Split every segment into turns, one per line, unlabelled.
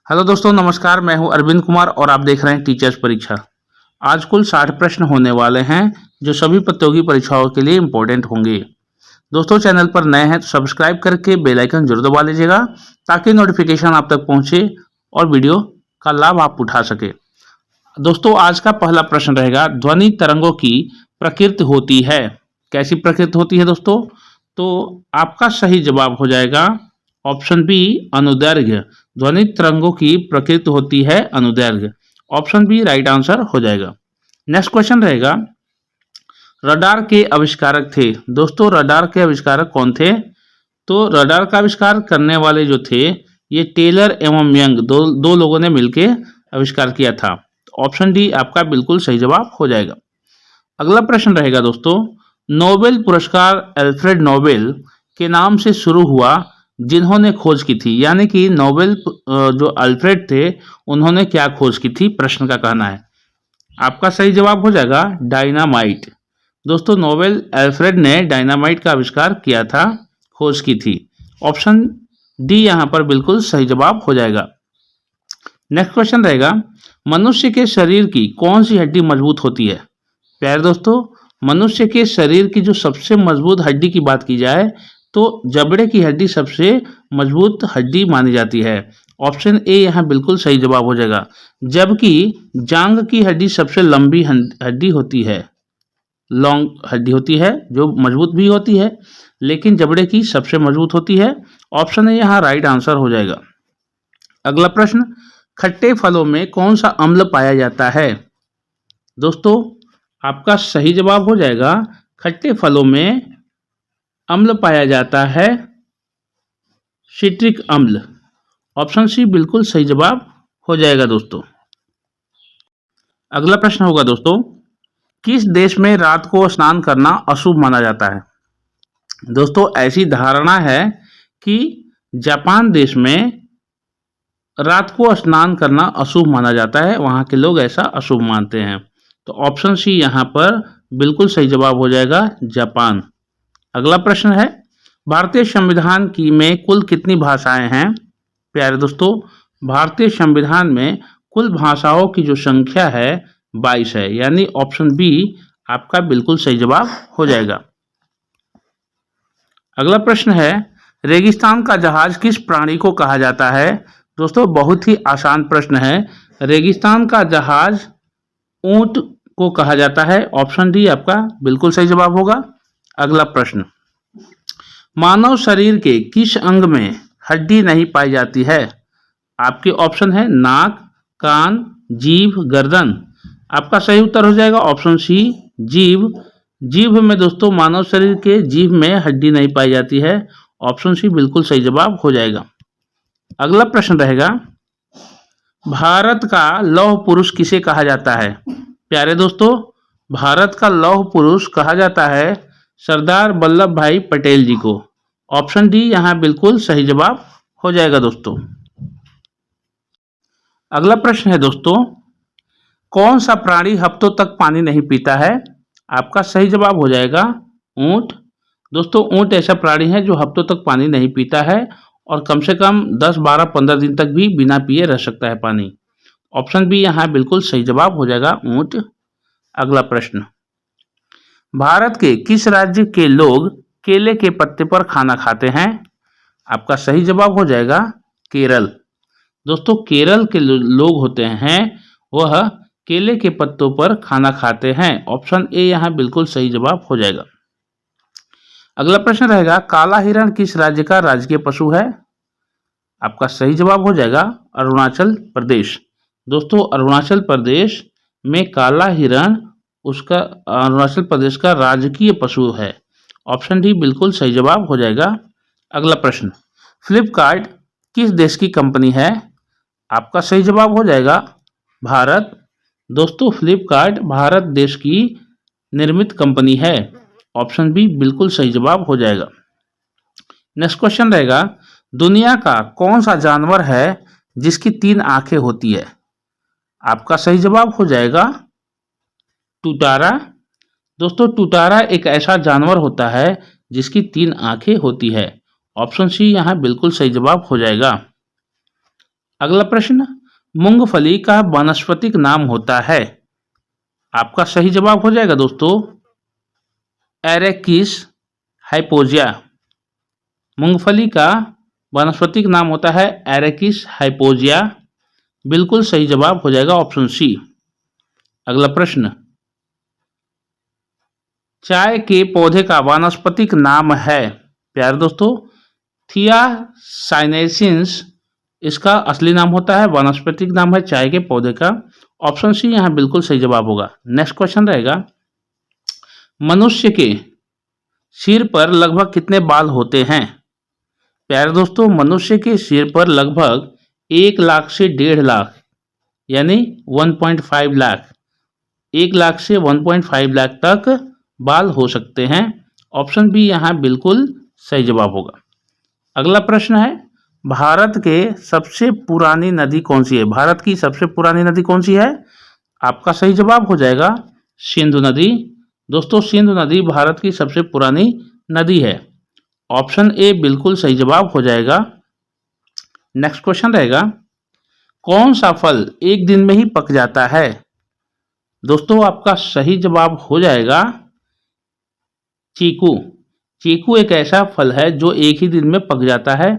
Hello दोस्तों, नमस्कार। मैं हूं अरविंद कुमार और आप देख रहे हैं टीचर्स परीक्षा। आज कुल 60 प्रश्न होने वाले हैं जो सभी प्रतियोगी परीक्षाओं के लिए इम्पोर्टेंट होंगे। दोस्तों, चैनल पर नए हैं तो सब्सक्राइब करके बेल आइकन जरूर दबा लीजिएगा ताकि नोटिफिकेशन आप तक पहुंचे और वीडियो का लाभ आप उठा सके। दोस्तों, आज का पहला प्रश्न रहेगा, ध्वनि तरंगों की प्रकृति होती है। कैसी प्रकृति होती है दोस्तों? तो आपका सही जवाब हो जाएगा ऑप्शन बी, अनुदैर्घ्य। ध्वनि तरंगों की प्रकृति होती है अनुदैर्घ्य। ऑप्शन बी राइट आंसर हो जाएगा। नेक्स्ट क्वेश्चन रहेगा, रडार के आविष्कारक थे। दोस्तों, रडार के आविष्कारक कौन थे? तो रडार का आविष्कार करने वाले जो थे ये टेलर एवं यंग दो लोगों ने मिलकर आविष्कार किया था। ऑप्शन डी आपका बिल्कुल सही जवाब हो जाएगा। अगला प्रश्न रहेगा दोस्तों, नोबेल पुरस्कार अल्फ्रेड नोबेल के नाम से शुरू हुआ जिन्होंने खोज की थी। यानी कि नोबेल जो अल्फ्रेड थे उन्होंने क्या खोज की थी, प्रश्न का कहना है। आपका सही जवाब हो जाएगा डायनामाइट। दोस्तों, नोबेल अल्फ्रेड ने डायनामाइट का आविष्कार किया था, खोज की थी। ऑप्शन डी यहां पर बिल्कुल सही जवाब हो जाएगा। नेक्स्ट क्वेश्चन रहेगा, मनुष्य के शरीर की कौन सी हड्डी मजबूत होती है? प्यारे दोस्तों, मनुष्य के शरीर की जो सबसे मजबूत हड्डी की बात की जाए तो जबड़े की हड्डी सबसे मजबूत हड्डी मानी जाती है। ऑप्शन ए यहाँ बिल्कुल सही जवाब हो जाएगा। जबकि जांघ की हड्डी सबसे लंबी हड्डी होती है, लॉन्ग हड्डी होती है जो मजबूत भी होती है, लेकिन जबड़े की सबसे मजबूत होती है। ऑप्शन ए यहाँ राइट आंसर हो जाएगा। अगला प्रश्न, खट्टे फलों में कौन सा अम्ल पाया जाता है? दोस्तों, आपका सही जवाब हो जाएगा, खट्टे फलों में अम्ल पाया जाता है सिट्रिक अम्ल। ऑप्शन सी बिल्कुल सही जवाब हो जाएगा दोस्तों। अगला प्रश्न होगा दोस्तों, किस देश में रात को स्नान करना अशुभ माना जाता है? दोस्तों, ऐसी धारणा है कि जापान देश में रात को स्नान करना अशुभ माना जाता है, वहां के लोग ऐसा अशुभ मानते हैं। तो ऑप्शन सी यहां पर बिल्कुल सही जवाब हो जाएगा, जापान। अगला प्रश्न है, भारतीय संविधान की में कुल कितनी भाषाएं हैं? प्यारे दोस्तों, भारतीय संविधान में कुल भाषाओं की जो संख्या है 22 है। यानी ऑप्शन बी आपका बिल्कुल सही जवाब हो जाएगा। अगला प्रश्न है, रेगिस्तान का जहाज किस प्राणी को कहा जाता है? दोस्तों, बहुत ही आसान प्रश्न है। रेगिस्तान का जहाज ऊंट को कहा जाता है। ऑप्शन डी आपका बिल्कुल सही जवाब होगा। अगला प्रश्न, मानव शरीर के किस अंग में हड्डी नहीं पाई जाती है? आपके ऑप्शन है नाक, कान, जीभ, गर्दन। आपका सही उत्तर हो जाएगा ऑप्शन सी, जीभ। जीभ में दोस्तों मानव शरीर के जीभ में हड्डी नहीं पाई जाती है। ऑप्शन सी बिल्कुल सही जवाब हो जाएगा। अगला प्रश्न रहेगा, भारत का लौह पुरुष किसे कहा जाता है? प्यारे दोस्तों, भारत का लौह पुरुष कहा जाता है सरदार वल्लभ भाई पटेल जी को। ऑप्शन डी यहां बिल्कुल सही जवाब हो जाएगा दोस्तों। अगला प्रश्न है दोस्तों, कौन सा प्राणी हफ्तों तक पानी नहीं पीता है? आपका सही जवाब हो जाएगा ऊंट। दोस्तों, ऊंट ऐसा प्राणी है जो हफ्तों तक पानी नहीं पीता है और कम से कम 10, 12, 15 दिन तक भी बिना पिए रह सकता है पानी। ऑप्शन बी यहां बिल्कुल सही जवाब हो जाएगा ऊंट। अगला प्रश्न, भारत के किस राज्य के लोग केले के पत्ते पर खाना खाते हैं? आपका सही जवाब हो जाएगा केरल। दोस्तों, केरल के लोग होते हैं वह केले के पत्तों पर खाना खाते हैं। ऑप्शन ए यहां बिल्कुल सही जवाब हो जाएगा। अगला प्रश्न रहेगा, काला हिरण किस राज्य का राजकीय पशु है? आपका सही जवाब हो जाएगा अरुणाचल प्रदेश। दोस्तों, अरुणाचल प्रदेश में काला हिरण उसका अरुणाचल प्रदेश का राजकीय पशु है। ऑप्शन डी बिल्कुल सही जवाब हो जाएगा। अगला प्रश्न, फ्लिपकार्ट किस देश की कंपनी है? आपका सही जवाब हो जाएगा भारत। दोस्तों, फ्लिपकार्ट भारत देश की निर्मित कंपनी है। ऑप्शन बी बिल्कुल सही जवाब हो जाएगा। नेक्स्ट क्वेश्चन रहेगा, दुनिया का कौन सा जानवर है जिसकी 3 आंखें होती है? आपका सही जवाब हो जाएगा टुटारा। दोस्तों, टुटारा एक ऐसा जानवर होता है जिसकी 3 आंखें होती है। ऑप्शन सी यहाँ बिल्कुल सही जवाब हो जाएगा। अगला प्रश्न, मूंगफली का वानस्पतिक नाम होता है। आपका सही जवाब हो जाएगा दोस्तों एरेकिस हाइपोजिया। मूंगफली का वानस्पतिक नाम होता है एरेकिस हाइपोजिया। बिल्कुल सही जवाब हो जाएगा ऑप्शन सी। अगला प्रश्न, चाय के पौधे का वानस्पतिक नाम है। प्यारे दोस्तों, थियासाइनेसिस इसका असली नाम होता है, वानस्पतिक नाम है चाय के पौधे का। ऑप्शन सी यहाँ बिल्कुल सही जवाब होगा। नेक्स्ट क्वेश्चन रहेगा, मनुष्य के सिर पर लगभग कितने बाल होते हैं। प्यारे दोस्तों, मनुष्य के सिर पर लगभग 1 लाख से 1.5 लाख यानी 1.5 लाख 1 लाख से 1.5 लाख तक बाल हो सकते हैं। ऑप्शन बी यहाँ बिल्कुल सही जवाब होगा। अगला प्रश्न है, भारत के सबसे पुरानी नदी कौन सी है। भारत की सबसे पुरानी नदी कौन सी है। आपका सही जवाब हो जाएगा सिंधु नदी। दोस्तों, सिंधु नदी भारत की सबसे पुरानी नदी है। ऑप्शन ए बिल्कुल सही जवाब हो जाएगा। नेक्स्ट क्वेश्चन रहेगा, कौन सा फल एक दिन में ही पक जाता है। दोस्तों, आपका सही जवाब हो जाएगा चीकू। चीकू एक ऐसा फल है जो एक ही दिन में पक जाता है।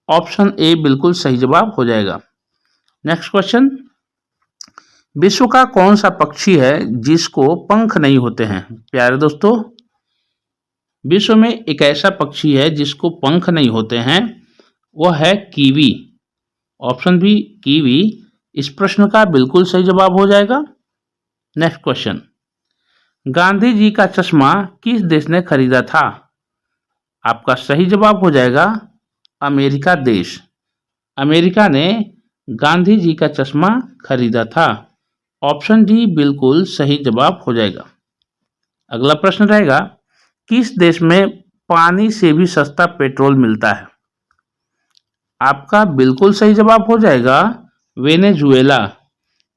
ऑप्शन ए बिल्कुल सही जवाब हो जाएगा। नेक्स्ट क्वेश्चन, विश्व का कौन सा पक्षी है जिसको पंख नहीं होते हैं। प्यारे दोस्तों, विश्व में एक ऐसा पक्षी है जिसको पंख नहीं होते हैं, वह है कीवी। ऑप्शन बी कीवी इस प्रश्न का बिल्कुल सही जवाब हो जाएगा। नेक्स्ट क्वेश्चन, गांधी जी का चश्मा किस देश ने खरीदा था। आपका सही जवाब हो जाएगा अमेरिका देश। अमेरिका ने गांधी जी का चश्मा खरीदा था। ऑप्शन डी बिल्कुल सही जवाब हो जाएगा। अगला प्रश्न रहेगा, किस देश में पानी से भी सस्ता पेट्रोल मिलता है। आपका बिल्कुल सही जवाब हो जाएगा वेनेजुएला।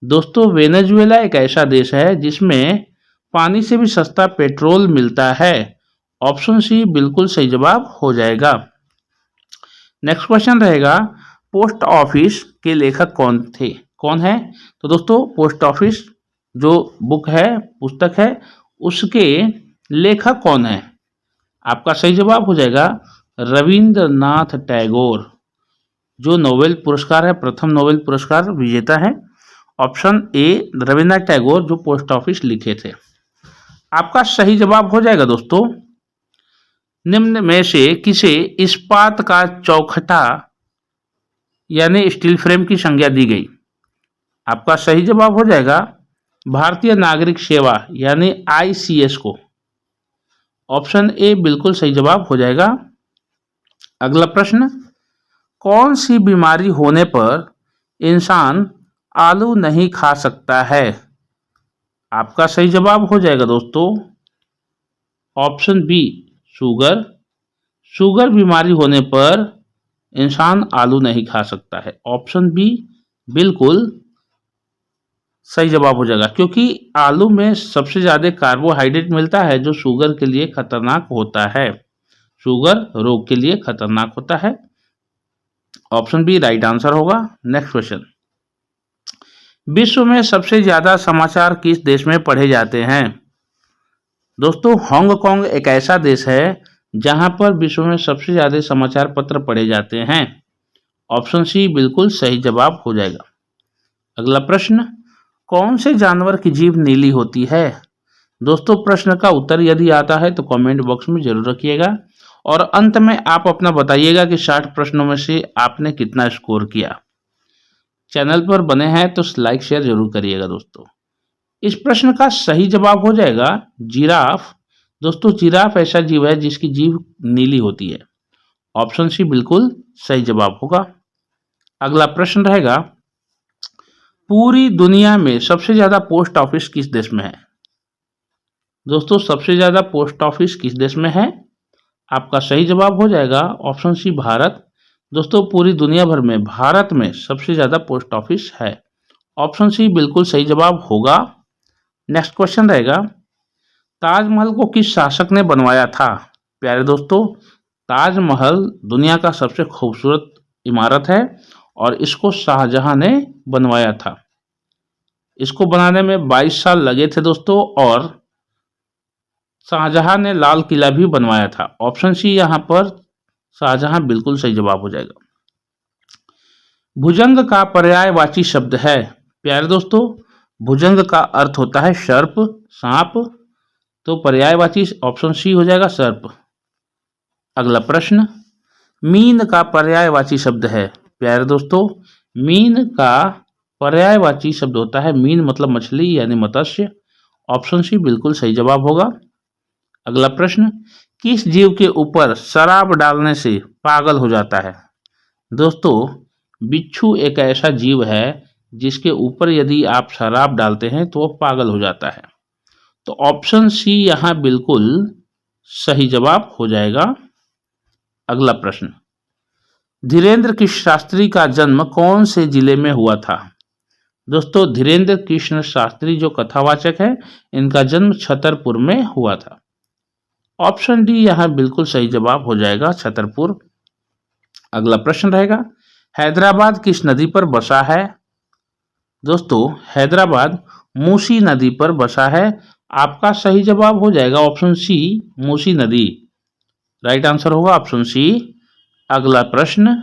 दोस्तों, वेनेजुएला एक ऐसा देश है जिसमें पानी से भी सस्ता पेट्रोल मिलता है। ऑप्शन सी बिल्कुल सही जवाब हो जाएगा। नेक्स्ट क्वेश्चन रहेगा, पोस्ट ऑफिस के लेखक कौन है। तो दोस्तों, पोस्ट ऑफिस जो बुक है, पुस्तक है, उसके लेखक कौन है। आपका सही जवाब हो जाएगा रविंद्रनाथ टैगोर, जो नोबेल पुरस्कार है, प्रथम नोबेल पुरस्कार विजेता है। ऑप्शन ए रविंद्रनाथ टैगोर जो पोस्ट ऑफिस लिखे थे। आपका सही जवाब हो जाएगा दोस्तों, निम्न में से किसे इस्पात का चौखटा यानी स्टील फ्रेम की संज्ञा दी गई। आपका सही जवाब हो जाएगा भारतीय नागरिक सेवा यानी ICS को। ऑप्शन ए बिल्कुल सही जवाब हो जाएगा। अगला प्रश्न, कौन सी बीमारी होने पर इंसान आलू नहीं खा सकता है। आपका सही जवाब हो जाएगा दोस्तों ऑप्शन बी शुगर। शुगर बीमारी होने पर इंसान आलू नहीं खा सकता है। ऑप्शन बी बिल्कुल सही जवाब हो जाएगा, क्योंकि आलू में सबसे ज़्यादा कार्बोहाइड्रेट मिलता है जो शुगर के लिए खतरनाक होता है। शुगर रोग के लिए खतरनाक होता है। ऑप्शन बी राइट आंसर होगा। नेक्स्ट क्वेश्चन, विश्व में सबसे ज़्यादा समाचार किस देश में पढ़े जाते हैं। दोस्तों, हांगकांग एक ऐसा देश है जहां पर विश्व में सबसे ज़्यादा समाचार पत्र पढ़े जाते हैं। ऑप्शन सी बिल्कुल सही जवाब हो जाएगा। अगला प्रश्न, कौन से जानवर की जीभ नीली होती है। दोस्तों, प्रश्न का उत्तर यदि आता है तो कमेंट बॉक्स में जरूर रखिएगा और अंत में आप अपना बताइएगा कि 60 प्रश्नों में से आपने कितना स्कोर किया। चैनल पर बने हैं तो लाइक शेयर जरूर करिएगा। दोस्तों, इस प्रश्न का सही जवाब हो जाएगा जिराफ। दोस्तों, जिराफ ऐसा जीव है जिसकी जीभ नीली होती है। ऑप्शन सी बिल्कुल सही जवाब होगा। अगला प्रश्न रहेगा, पूरी दुनिया में सबसे ज्यादा पोस्ट ऑफिस किस देश में है। दोस्तों, सबसे ज्यादा पोस्ट ऑफिस किस देश में है। आपका सही जवाब हो जाएगा ऑप्शन सी भारत। दोस्तों, पूरी दुनिया भर में भारत में सबसे ज़्यादा पोस्ट ऑफिस है। ऑप्शन सी बिल्कुल सही जवाब होगा। नेक्स्ट क्वेश्चन रहेगा, ताजमहल को किस शासक ने बनवाया था। प्यारे दोस्तों, ताजमहल दुनिया का सबसे खूबसूरत इमारत है और इसको शाहजहां ने बनवाया था। इसको बनाने में 22 साल लगे थे दोस्तों, और शाहजहां ने लाल किला भी बनवाया था। ऑप्शन सी यहाँ पर शाहजहां बिल्कुल सही जवाब हो जाएगा। भुजंग का पर्यायवाची शब्द है। प्यारे दोस्तों, भुजंग का अर्थ होता है सर्प, सांप, तो पर्यायवाची ऑप्शन सी हो जाएगा सर्प। अगला प्रश्न, मीन का पर्यायवाची शब्द है। प्यारे दोस्तों, मीन का पर्यायवाची शब्द होता है मीन, मतलब मछली यानी मत्स्य। ऑप्शन सी बिल्कुल सही जवाब होगा। अगला प्रश्न, किस जीव के ऊपर शराब डालने से पागल हो जाता है। दोस्तों, बिच्छू एक ऐसा जीव है जिसके ऊपर यदि आप शराब डालते हैं तो वह पागल हो जाता है। तो ऑप्शन सी यहाँ बिल्कुल सही जवाब हो जाएगा। अगला प्रश्न, धीरेन्द्र कृष्ण शास्त्री का जन्म कौन से जिले में हुआ था। दोस्तों, धीरेन्द्र कृष्ण शास्त्री जो कथावाचक है, इनका जन्म छतरपुर में हुआ था। ऑप्शन डी यहाँ बिल्कुल सही जवाब हो जाएगा, छतरपुर। अगला प्रश्न रहेगा, हैदराबाद किस नदी पर बसा है। दोस्तों, हैदराबाद मूसी नदी पर बसा है। आपका सही जवाब हो जाएगा ऑप्शन सी, मूसी नदी। राइट आंसर होगा ऑप्शन सी। अगला प्रश्न,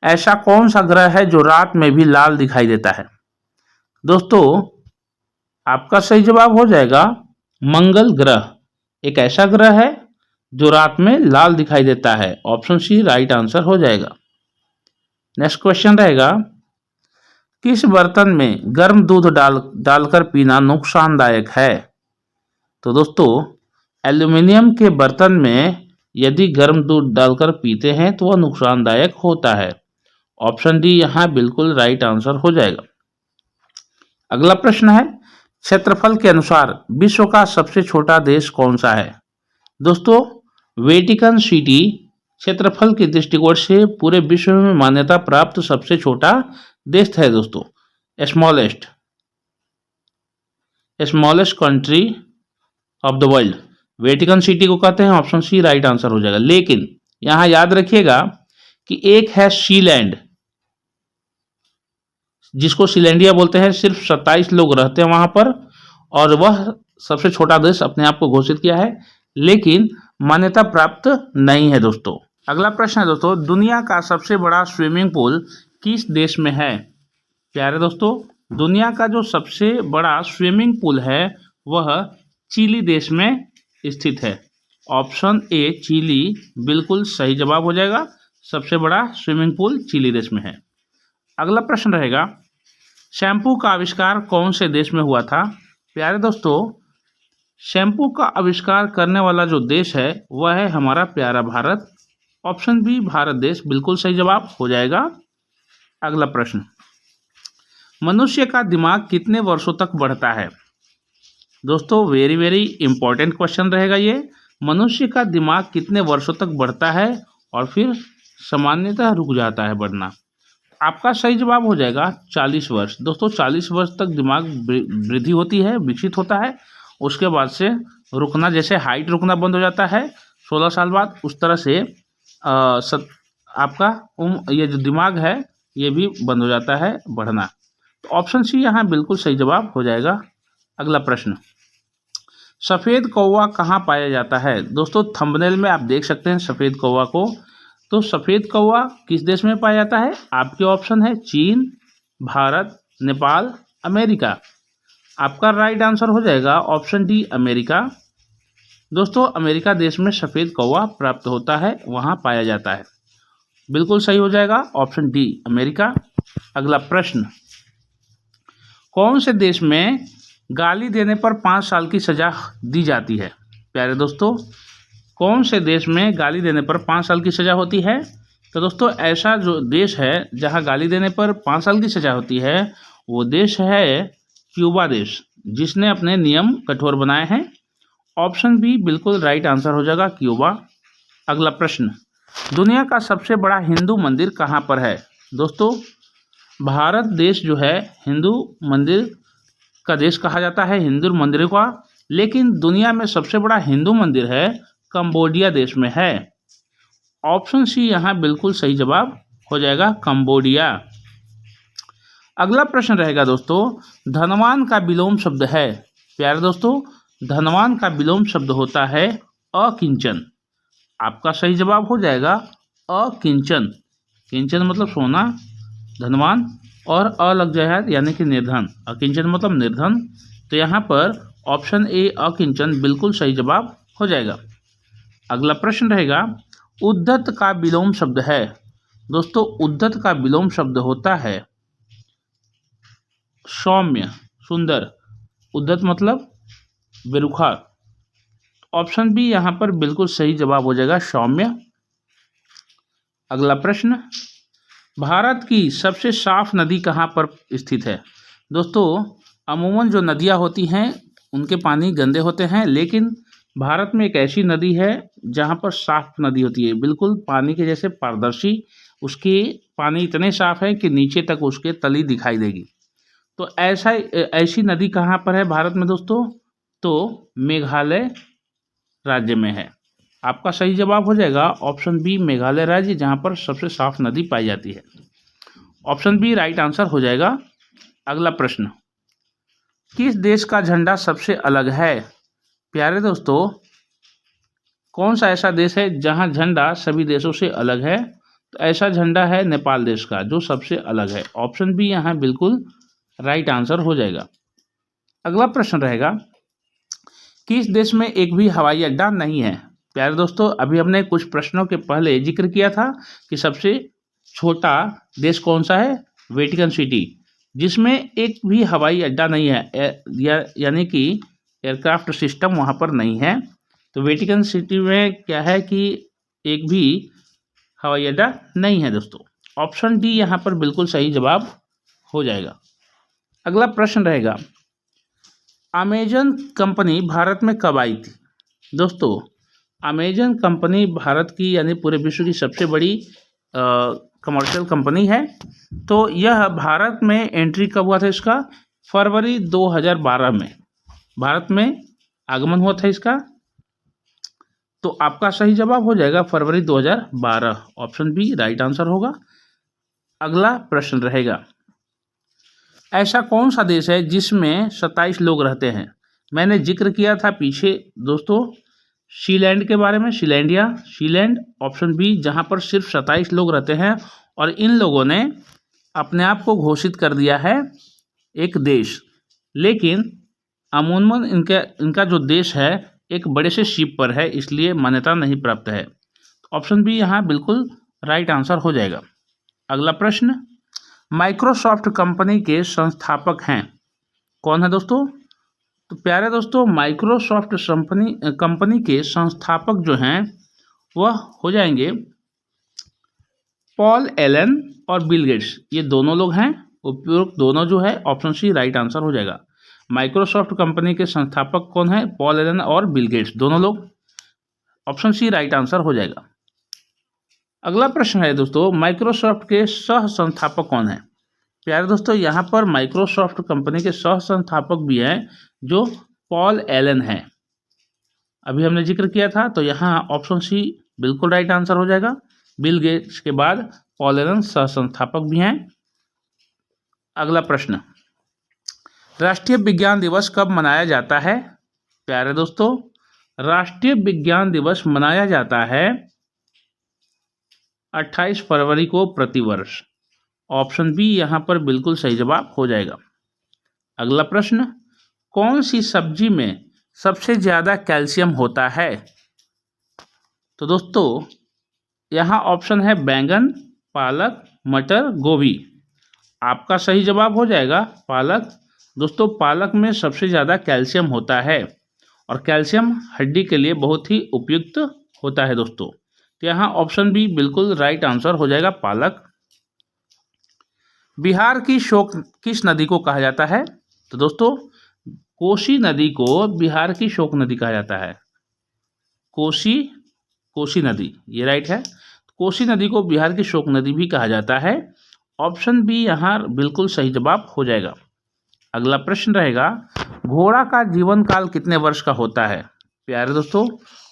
ऐसा कौन सा ग्रह है जो रात में भी लाल दिखाई देता है। दोस्तों, आपका सही जवाब हो जाएगा मंगल ग्रह। एक ऐसा ग्रह है जो रात में लाल दिखाई देता है। ऑप्शन सी राइट आंसर हो जाएगा। नेक्स्ट क्वेश्चन रहेगा, किस बर्तन में गर्म दूध डालकर पीना नुकसानदायक है। तो दोस्तों, एल्यूमिनियम के बर्तन में यदि गर्म दूध डालकर पीते हैं तो वह नुकसानदायक होता है। ऑप्शन डी यहाँ बिल्कुल राइट आंसर हो जाएगा। अगला प्रश्न है, क्षेत्रफल के अनुसार विश्व का सबसे छोटा देश कौन सा है। दोस्तों, वेटिकन सिटी क्षेत्रफल के दृष्टिकोण से पूरे विश्व में मान्यता प्राप्त सबसे छोटा देश है दोस्तों। Smallest country of the world Vatican city को कहते हैं। ऑप्शन सी राइट आंसर हो जाएगा। लेकिन यहां याद रखिएगा कि एक है सीलैंड, जिसको सीलैंडिया बोलते हैं, सिर्फ 27 लोग रहते हैं वहां पर, और वह सबसे छोटा देश अपने आप को घोषित किया है, लेकिन मान्यता प्राप्त नहीं है दोस्तों। अगला प्रश्न है दोस्तों, दुनिया का सबसे बड़ा स्विमिंग पूल किस देश में है। प्यारे दोस्तों, दुनिया का जो सबसे बड़ा स्विमिंग पूल है वह चिली देश में स्थित है। ऑप्शन ए चिली बिल्कुल सही जवाब हो जाएगा। सबसे बड़ा स्विमिंग पूल चिली देश में है। अगला प्रश्न रहेगा, शैम्पू का आविष्कार कौन से देश में हुआ था। प्यारे दोस्तों, शैम्पू का आविष्कार करने वाला जो देश है वह है हमारा प्यारा भारत। ऑप्शन बी भारत देश बिल्कुल सही जवाब हो जाएगा। अगला प्रश्न, मनुष्य का दिमाग कितने वर्षों तक बढ़ता है। दोस्तों, वेरी वेरी इंपॉर्टेंट क्वेश्चन रहेगा ये। मनुष्य का दिमाग कितने वर्षों तक बढ़ता है और फिर सामान्यतः रुक जाता है बढ़ना। आपका सही जवाब हो जाएगा 40 वर्ष। दोस्तों, 40 वर्ष तक दिमाग वृद्धि होती है, विकसित होता है, उसके बाद से रुकना, जैसे हाइट रुकना बंद हो जाता है 16 साल बाद, उस तरह से आपका ये जो दिमाग है ये भी बंद हो जाता है बढ़ना। तो ऑप्शन सी यहाँ बिल्कुल सही जवाब हो जाएगा। अगला प्रश्न, सफ़ेद कौवा कहाँ पाया जाता है। दोस्तों, थंबनेल में आप देख सकते हैं सफ़ेद कौवा को। तो सफ़ेद कौवा किस देश में पाया जाता है। आपके ऑप्शन है चीन, भारत, नेपाल, अमेरिका। आपका राइट आंसर हो जाएगा ऑप्शन डी अमेरिका। दोस्तों, अमेरिका देश में सफ़ेद कौवा प्राप्त होता है, वहाँ पाया जाता है। बिल्कुल सही हो जाएगा ऑप्शन डी अमेरिका। अगला प्रश्न, कौन से देश में गाली देने पर 5 साल की सज़ा दी जाती है। प्यारे दोस्तों, कौन से देश में गाली देने पर 5 साल की सज़ा होती है। तो दोस्तों, ऐसा जो देश है जहाँ गाली देने पर 5 साल की सज़ा होती है वो देश है क्यूबा देश, जिसने अपने नियम कठोर बनाए हैं। ऑप्शन बी बिल्कुल राइट आंसर हो जाएगा, क्यूबा। अगला प्रश्न, दुनिया का सबसे बड़ा हिंदू मंदिर कहाँ पर है। दोस्तों, भारत देश जो है हिंदू मंदिर का देश कहा जाता है, हिंदू मंदिरों का, लेकिन दुनिया में सबसे बड़ा हिंदू मंदिर है कंबोडिया देश में है। ऑप्शन सी यहाँ बिल्कुल सही जवाब हो जाएगा, कंबोडिया। अगला प्रश्न रहेगा दोस्तों, धनवान का विलोम शब्द है। प्यारे दोस्तों, धनवान का विलोम शब्द होता है अकिंचन। आपका सही जवाब हो जाएगा अकिंचन। किंचन मतलब सोना, धनवान, और अ लग जाए यानी कि निर्धन। अकिंचन मतलब निर्धन। तो यहाँ पर ऑप्शन ए अकिंचन बिल्कुल सही जवाब हो जाएगा। अगला प्रश्न रहेगा, उद्धत का विलोम शब्द है। दोस्तों, उद्धत का विलोम शब्द होता है सौम्य, सुंदर। उद्धत मतलब बेरुखा। ऑप्शन बी यहाँ पर बिल्कुल सही जवाब हो जाएगा, सौम्य। अगला प्रश्न, भारत की सबसे साफ नदी कहाँ पर स्थित है। दोस्तों, अमूमन जो नदियाँ होती हैं उनके पानी गंदे होते हैं, लेकिन भारत में एक ऐसी नदी है जहाँ पर साफ नदी होती है, बिल्कुल पानी के जैसे पारदर्शी। उसके पानी इतने साफ है कि नीचे तक उसके तली दिखाई देगी। तो ऐसी नदी कहाँ पर है भारत में दोस्तों? तो मेघालय राज्य में है। आपका सही जवाब हो जाएगा ऑप्शन बी, मेघालय राज्य, जहाँ पर सबसे साफ नदी पाई जाती है। ऑप्शन बी राइट आंसर हो जाएगा। अगला प्रश्न, किस देश का झंडा सबसे अलग है? प्यारे दोस्तों, कौन सा ऐसा देश है जहाँ झंडा सभी देशों से अलग है? तो ऐसा झंडा है नेपाल देश का, जो सबसे अलग है। ऑप्शन बी यहाँ बिल्कुल राइट आंसर हो जाएगा। अगला प्रश्न रहेगा, किस देश में एक भी हवाई अड्डा नहीं है? प्यारे दोस्तों, अभी हमने कुछ प्रश्नों के पहले जिक्र किया था कि सबसे छोटा देश कौन सा है? वेटिकन सिटी, जिसमें एक भी हवाई अड्डा नहीं है, यानी कि एयरक्राफ्ट सिस्टम वहाँ पर नहीं है। तो वेटिकन सिटी में क्या है कि एक भी हवाई अड्डा नहीं है दोस्तों। ऑप्शन डी यहाँ पर बिल्कुल सही जवाब हो जाएगा। अगला प्रश्न रहेगा, अमेजन कंपनी भारत में कब आई थी? दोस्तों, अमेजन कंपनी भारत की यानी पूरे विश्व की सबसे बड़ी कमर्शियल कंपनी है। तो यह भारत में एंट्री कब हुआ था इसका? फरवरी 2012 में भारत में आगमन हुआ था इसका। तो आपका सही जवाब हो जाएगा फरवरी 2012। ऑप्शन बी राइट आंसर होगा। अगला प्रश्न रहेगा, ऐसा कौन सा देश है जिसमें 27 लोग रहते हैं? मैंने जिक्र किया था पीछे दोस्तों शीलैंड के बारे में, शीलैंड। ऑप्शन बी, जहां पर सिर्फ 27 लोग रहते हैं और इन लोगों ने अपने आप को घोषित कर दिया है एक देश, लेकिन अमूमन इनका जो देश है एक बड़े से शिप पर है, इसलिए मान्यता नहीं प्राप्त है। ऑप्शन बी यहाँ बिल्कुल राइट आंसर हो जाएगा। अगला प्रश्न, माइक्रोसॉफ्ट कंपनी के संस्थापक हैं कौन है दोस्तों? तो प्यारे दोस्तों, माइक्रोसॉफ्ट कंपनी के संस्थापक जो हैं वह हो जाएंगे पॉल एलन और बिल गेट्स। ये दोनों लोग हैं। उपयुक्त दोनों जो है ऑप्शन सी राइट आंसर हो जाएगा। माइक्रोसॉफ्ट कंपनी के संस्थापक कौन है? पॉल एलन और बिल गेट्स, दोनों लोग। ऑप्शन सी राइट आंसर हो जाएगा। अगला प्रश्न है दोस्तों, माइक्रोसॉफ्ट के सह संस्थापक कौन है? प्यारे दोस्तों, यहाँ पर माइक्रोसॉफ्ट कंपनी के सह संस्थापक भी हैं जो पॉल एलन हैं। अभी हमने जिक्र किया था, तो यहाँ ऑप्शन सी बिल्कुल राइट आंसर हो जाएगा। बिल गेट्स के बाद पॉल एलन सह संस्थापक भी हैं। अगला प्रश्न, राष्ट्रीय विज्ञान दिवस कब मनाया जाता है? प्यारे दोस्तों, राष्ट्रीय विज्ञान दिवस मनाया जाता है 28 फरवरी को प्रतिवर्ष। ऑप्शन बी यहाँ पर बिल्कुल सही जवाब हो जाएगा। अगला प्रश्न, कौन सी सब्जी में सबसे ज़्यादा कैल्शियम होता है? तो दोस्तों, यहाँ ऑप्शन है बैंगन, पालक, मटर, गोभी। आपका सही जवाब हो जाएगा पालक। दोस्तों, पालक में सबसे ज़्यादा कैल्शियम होता है और कैल्शियम हड्डी के लिए बहुत ही उपयुक्त होता है दोस्तों। तो यहाँ ऑप्शन बी बिल्कुल राइट आंसर हो जाएगा, पालक। बिहार की शोक किस नदी को कहा जाता है? तो दोस्तों, कोसी नदी को बिहार की शोक नदी कहा जाता है। कोसी नदी, ये राइट है। कोसी नदी को बिहार की शोक नदी भी कहा जाता है। ऑप्शन बी यहाँ बिल्कुल सही जवाब हो जाएगा। अगला प्रश्न रहेगा, घोड़ा का जीवन काल कितने वर्ष का होता है? प्यारे दोस्तों,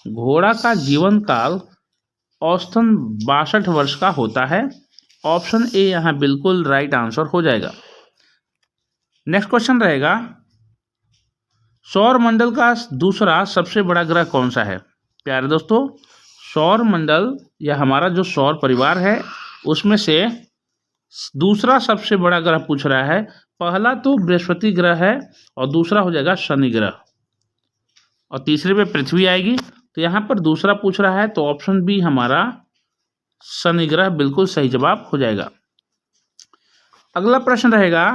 घोड़ा का जीवन काल औसतन 62 वर्ष का होता है। ऑप्शन ए यहाँ बिल्कुल राइट आंसर हो जाएगा। नेक्स्ट क्वेश्चन रहेगा, सौर मंडल का दूसरा सबसे बड़ा ग्रह कौन सा है। प्यारे दोस्तों, सौर मंडल या हमारा जो सौर परिवार है उसमें से दूसरा सबसे बड़ा ग्रह पूछ रहा है। पहला तो बृहस्पति ग्रह है और दूसरा हो जाएगा शनि ग्रह और तीसरे पे पृथ्वी आएगी। तो यहाँ पर दूसरा पूछ रहा है तो ऑप्शन बी हमारा शनि ग्रह बिल्कुल सही जवाब हो जाएगा। अगला प्रश्न रहेगा,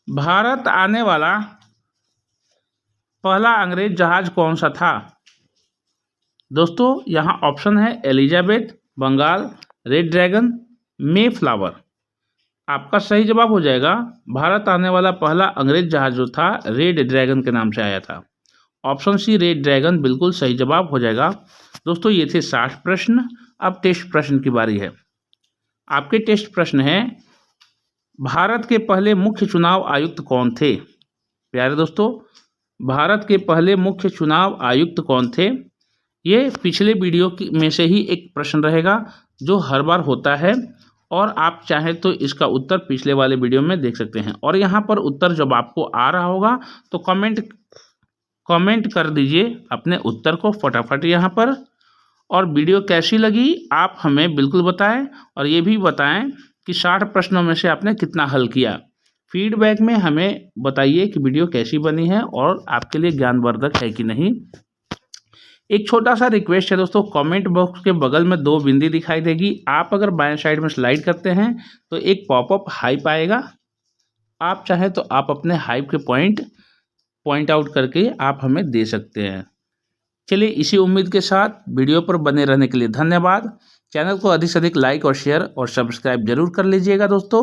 भारत आने वाला पहला अंग्रेज जहाज कौन सा था। दोस्तों यहाँ ऑप्शन है Elizabeth, Bengal, red dragon, Mayflower. आपका सही जवाब हो जाएगा, भारत आने वाला पहला अंग्रेज जहाज जो था रेड ड्रैगन के नाम से आया था। ऑप्शन सी रेड ड्रैगन बिल्कुल सही जवाब हो जाएगा। दोस्तों ये थे 60 प्रश्न। अब टेस्ट प्रश्न की बारी है। आपके टेस्ट प्रश्न है, भारत के पहले मुख्य चुनाव आयुक्त कौन थे। प्यारे दोस्तों, भारत के पहले मुख्य चुनाव आयुक्त कौन थे, ये पिछले वीडियो में से ही एक प्रश्न रहेगा जो हर बार होता है और आप चाहें तो इसका उत्तर पिछले वाले वीडियो में देख सकते हैं। और यहाँ पर उत्तर जब आपको आ रहा होगा तो कमेंट कर दीजिए अपने उत्तर को फटाफट यहाँ पर। और वीडियो कैसी लगी आप हमें बिल्कुल बताएं और ये भी बताएं कि 60 प्रश्नों में से आपने कितना हल किया। फीडबैक में हमें बताइए कि वीडियो कैसी बनी है और आपके लिए ज्ञानवर्धक है कि नहीं। एक छोटा सा रिक्वेस्ट है दोस्तों, कमेंट बॉक्स के बगल में 2 बिंदी दिखाई देगी। आप अगर बाएं साइड में स्लाइड करते हैं तो एक पॉपअप हाइप आएगा। आप चाहे तो आप अपने हाइप के पॉइंट आउट करके आप हमें दे सकते हैं। चलिए, इसी उम्मीद के साथ वीडियो पर बने रहने के लिए धन्यवाद। चैनल को अधिक से अधिक लाइक और शेयर और सब्सक्राइब जरूर कर लीजिएगा दोस्तों।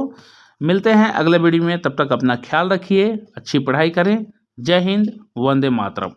मिलते हैं अगले वीडियो में, तब तक अपना ख्याल रखिए, अच्छी पढ़ाई करें। जय हिंद, वंदे मातरम।